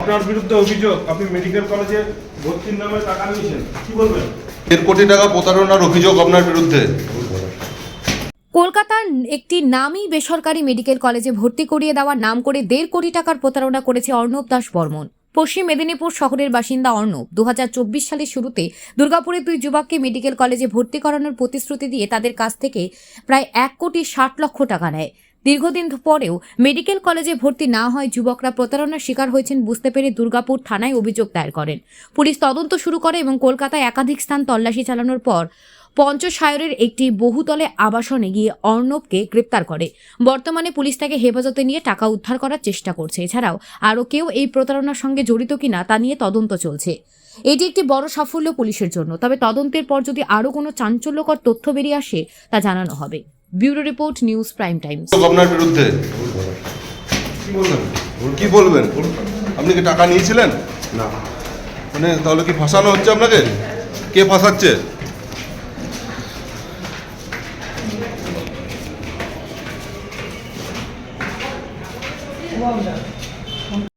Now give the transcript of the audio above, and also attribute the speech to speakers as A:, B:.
A: আপনার বিরুদ্ধে অভিযোগ আপনি মেডিকেল কলেজে ভর্তির নামে টাকা নিয়েছেন, কি বলবেন?
B: 1 কোটি টাকা প্রতারণার অভিযোগ আপনার বিরুদ্ধে।
C: কলকাতার একটি নামী বেসরকারি মেডিকেল কলেজে ভর্তি করিয়ে দেওয়ার নাম করে 1.5 কোটি টাকার প্রতারণা করেছে অর্ণব দাস বর্মন। পশ্চিম মেদিনীপুর শহরের বাসিন্দা অর্ণব 2024 সালের শুরুতে দুর্গাপুরের 2 যুবককে মেডিকেল কলেজে ভর্তি করানোর প্রতিশ্রুতি দিয়ে তাদের কাছ থেকে প্রায় 1,60,00,000 টাকা নেয়। দীর্ঘদিন পরেও মেডিকেল কলেজে ভর্তি না হয় যুবকরা প্রতারণার শিকার হয়েছেন বুঝতে পেরে দুর্গাপুর থানায় অভিযোগ দায়ের করেন। পুলিশ তদন্ত শুরু করে এবং কলকাতায় একাধিক স্থান তল্লাশি চালানোর পর পঞ্চশায়রের একটি বহুতলে আবাসনে গিয়ে অর্ণবকে গ্রেপ্তার করে। বর্তমানে পুলিশ তাকে হেফাজতে নিয়ে টাকা উদ্ধার করার চেষ্টা করছে। এছাড়াও আরও কেউ এই প্রতারণার সঙ্গে জড়িত কিনা তা নিয়ে তদন্ত চলছে। এটি একটি বড় সাফল্য পুলিশের জন্য, তবে তদন্তের পর যদি আরও কোনো চাঞ্চল্যকর তথ্য বেরিয়ে আসে তা জানানো হবে। Bureau report, news prime Times.
B: আপনার বিরুদ্ধে
A: কি বলবেন?
B: কি বলবেন? আপনি কি টাকা নিয়েছিলেন?
A: না।
B: মানে তাহলে কি ফাঁসানো হচ্ছে আপনাকে? কে ফাঁসাচ্ছে?